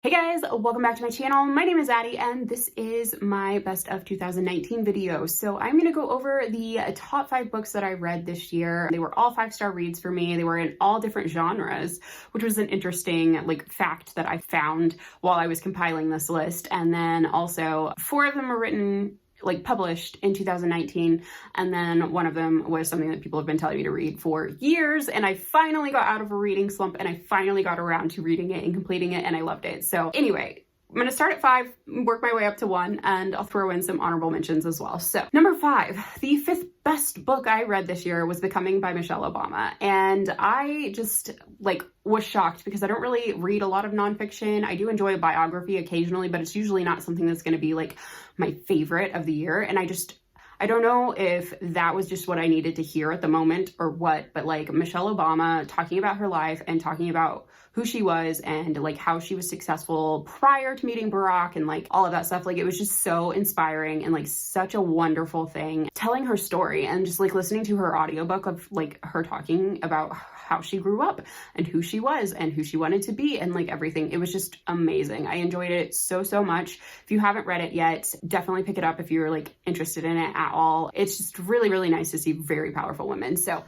Hey guys, welcome back to my channel. My name is Addie and this is my best of 2019 video. So I'm going to go over the top 5 books that I read this year. They were all 5-star reads for me. They were in all different genres, which was an interesting fact that I found while I was compiling this list. And then also 4 of them were written published in 2019, and then one of them was something that people have been telling me to read for years, and I finally got out of a reading slump and I finally got around to reading it and completing it, and I loved it. So anyway, I'm gonna start at 5, work my way up to 1, and I'll throw in some honorable mentions as well. So number 5, the 5th best book I read this year was Becoming by Michelle Obama. And I just was shocked because I don't really read a lot of nonfiction. I do enjoy a biography occasionally, but it's usually not something that's gonna be my favorite of the year. And I don't know if that was just what I needed to hear at the moment or what, but Michelle Obama talking about her life and talking about who she was and how she was successful prior to meeting Barack and all of that stuff. It was just so inspiring and such a wonderful thing. Telling her story and just listening to her audiobook of her talking about how she grew up and who she was and who she wanted to be and everything. It was just amazing. I enjoyed it so much. If you haven't read it yet, definitely pick it up if you're interested in it at all. It's just really nice to see very powerful women. So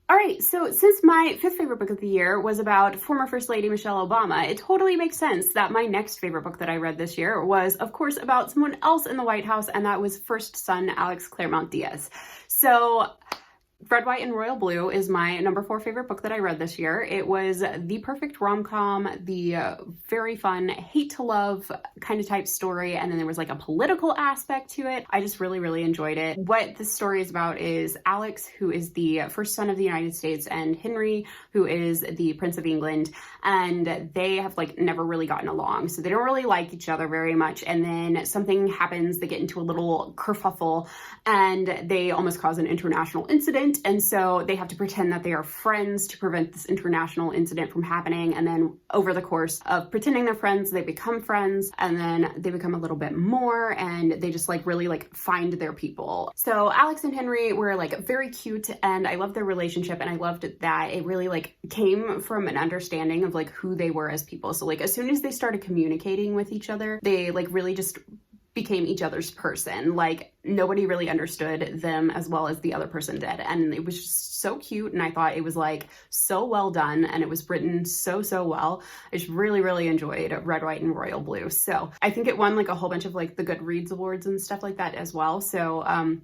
all right, so since my 5th favorite book of the year was about former First Lady Michelle Obama, it totally makes sense that my next favorite book that I read this year was, of course, about someone else in the White House, and that was First Son Alex Claremont Diaz. So Red, White, and Royal Blue is my number 4 favorite book that I read this year. It was the perfect rom-com, the very fun hate to love kind of type story, and then there was a political aspect to it. I just really enjoyed it. What this story is about is Alex, who is the first son of the United States, and Henry, who is the Prince of England, and they have never really gotten along, so they don't really like each other very much. And then something happens, they get into a little kerfuffle, and they almost cause an international incident. And so they have to pretend that they are friends to prevent this international incident from happening. And then over the course of pretending they're friends, they become friends, and then they become a little bit more, and they just really find their people. So Alex and Henry were very cute, and I loved their relationship, and I loved that it really came from an understanding of who they were as people. So as soon as they started communicating with each other, they really just became each other's person. Nobody really understood them as well as the other person did, and it was just so cute, and I thought it was so well done, and it was written so well. I just really enjoyed Red, White, and Royal Blue. So I think it won a whole bunch of the Goodreads awards and stuff like that as well. So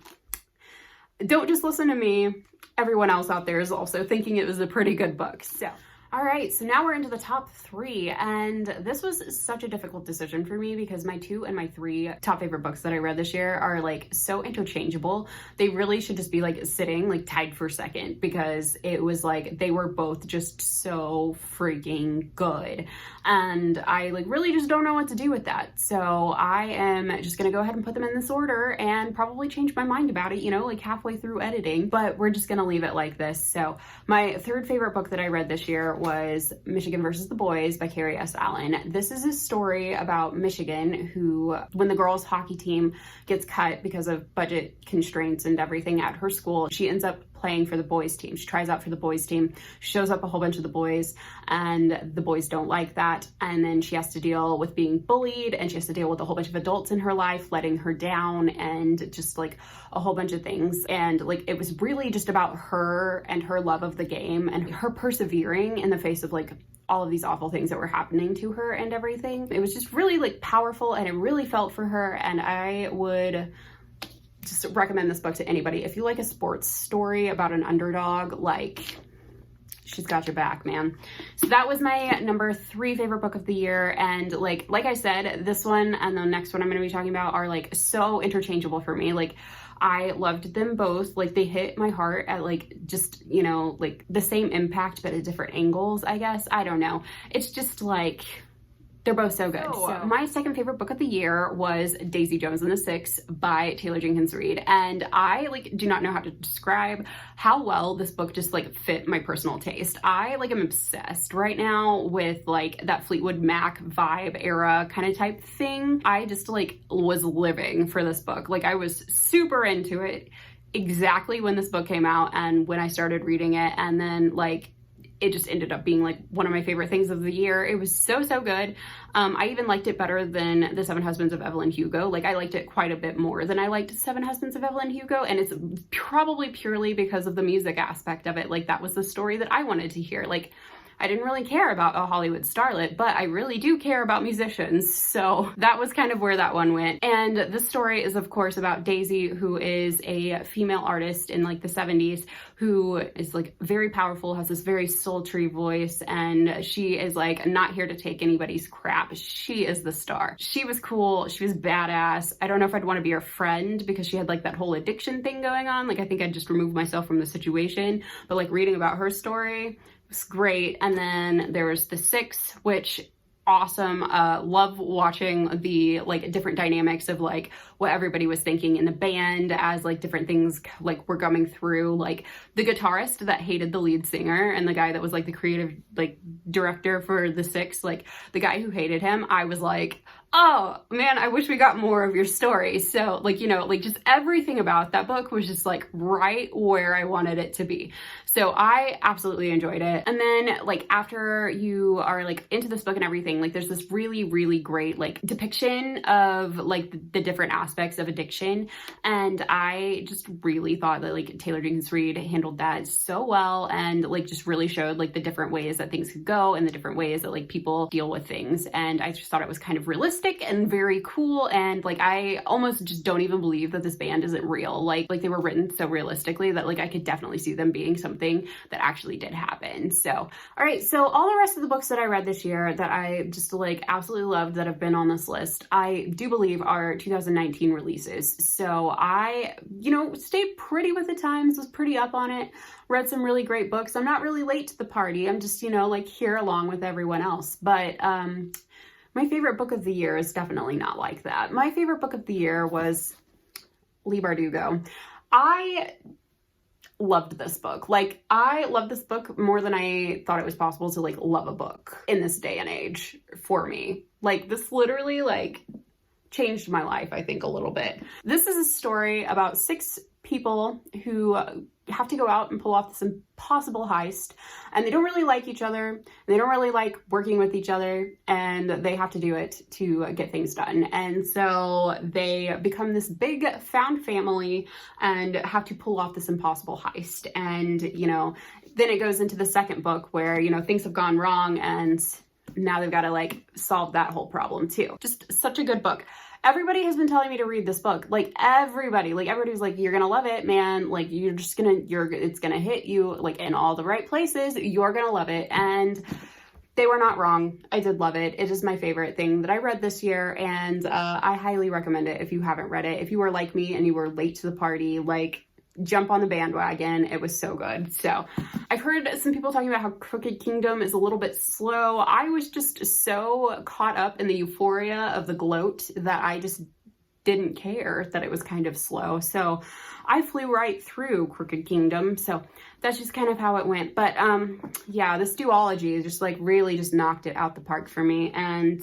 don't just listen to me, everyone else out there is also thinking it was a pretty good book. So all right, so now we're into the top 3, and this was such a difficult decision for me because my 2 and my 3 top favorite books that I read this year are so interchangeable. They really should just be sitting tied for second, because it was they were both just so freaking good, and I really just don't know what to do with that. So I am just gonna go ahead and put them in this order and probably change my mind about it, halfway through editing, but we're just gonna leave it like this. So my 3rd favorite book that I read this year was Michigan versus the Boys by Carrie S. Allen. This is a story about Michigan, who, when the girls' hockey team gets cut because of budget constraints and everything at her school, she ends up playing for the boys team. She tries out for the boys team, shows up a whole bunch of the boys, and the boys don't like that. And then she has to deal with being bullied, and she has to deal with a whole bunch of adults in her life letting her down, and just a whole bunch of things. And it was really just about her and her love of the game and her persevering in the face of all of these awful things that were happening to her and everything. It was just really powerful, and it really felt for her, and I would just recommend this book to anybody. If you like a sports story about an underdog, she's got your back, man. So that was my number 3 favorite book of the year, and like I said, this one and the next one I'm going to be talking about are so interchangeable for me. I loved them both. They hit my heart at just, the same impact but at different angles, I guess. I don't know. It's just they're both so good. So my 2nd favorite book of the year was Davy Jones and the Six by Taylor Jenkins Reid. And I do not know how to describe how well this book just fit my personal taste. I am obsessed right now with that Fleetwood Mac vibe era kind of type thing. I just was living for this book. I was super into it exactly when this book came out and when I started reading it. And then it just ended up being like one of my favorite things of the year. It was so, so good. I even liked it better than The Seven Husbands of Evelyn Hugo. Like I liked it quite a bit more than I liked Seven Husbands of Evelyn Hugo. And it's probably purely because of the music aspect of it. Like that was the story that I wanted to hear. Like I didn't really care about a Hollywood starlet, but I really do care about musicians. So that was kind of where that one went. And the story is of course about Daisy, who is a female artist in like the 70s, who is like very powerful, has this very sultry voice, and she is like not here to take anybody's crap. She is the star. She was cool. She was badass. I don't know if I'd want to be her friend because she had like that whole addiction thing going on. Like I think I'd just remove myself from the situation, but like reading about her story, was great. And then there was The Six, which awesome. Love watching the like different dynamics of like what everybody was thinking in the band as like different things like were coming through. Like the guitarist that hated the lead singer and the guy that was like the creative like director for The Six, like the guy who hated him, I was like, oh man, I wish we got more of your story. So like, you know, like just everything about that book was just like right where I wanted it to be. So I absolutely enjoyed it. And then like after you are like into this book and everything, like there's this really, really great like depiction of like the different aspects of addiction. And I just really thought that like Taylor Jenkins Reid handled that so well and like just really showed like the different ways that things could go and the different ways that like people deal with things. And I just thought it was kind of realistic and very cool. And like I almost just don't even believe that this band isn't real. Like they were written so realistically that like I could definitely see them being something that actually did happen. So all right, so all the rest of the books that I read this year that I just like absolutely loved that have been on this list, I do believe are 2019 releases. So I, you know, stayed pretty with the times, was pretty up on it, read some really great books. I'm not really late to the party. I'm just, you know, like here along with everyone else. But my favorite book of the year is definitely not like that. My favorite book of the year was Leigh Bardugo. I loved this book. Like I loved this book more than I thought it was possible to like love a book in this day and age for me. Like this literally like changed my life, I think, a little bit. This is a story about 6 people who have to go out and pull off this impossible heist, and they don't really like each other, and they don't really like working with each other, and they have to do it to get things done. And so they become this big found family and have to pull off this impossible heist. And, you know, then it goes into the second book where, you know, things have gone wrong and now they've got to like solve that whole problem too. Just such a good book. Everybody has been telling me to read this book. Like everybody's like, you're gonna love it, man. Like it's gonna hit you like in all the right places. You're gonna love it. And they were not wrong. I did love it. It is my favorite thing that I read this year, and I highly recommend it if you haven't read it. If you were like me and you were late to the party, like jump on the bandwagon. It was so good. So I've heard some people talking about how Crooked Kingdom is a little bit slow. I was just so caught up in the euphoria of the gloat that I just didn't care that it was kind of slow. So I flew right through Crooked Kingdom. So that's just kind of how it went. But yeah, this duology just like really just knocked it out the park for me. And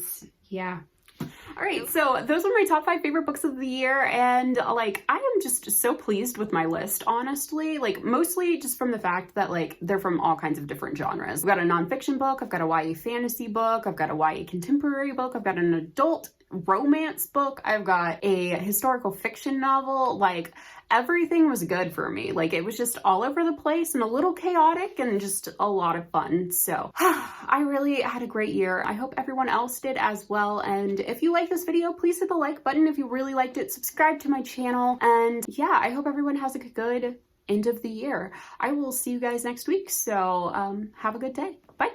yeah. All right, so those are my top 5 favorite books of the year, and like I am just so pleased with my list, honestly. Like mostly just from the fact that like they're from all kinds of different genres. I've got a nonfiction book, I've got a YA fantasy book, I've got a YA contemporary book, I've got an adult romance book, I've got a historical fiction novel. Like everything was good for me. Like it was just all over the place and a little chaotic and just a lot of fun. So I really had a great year. I hope everyone else did as well. And if you like this video, please hit the like button. If you really liked it, subscribe to my channel. And yeah, I hope everyone has a good end of the year. I will see you guys next week. So have a good day. Bye.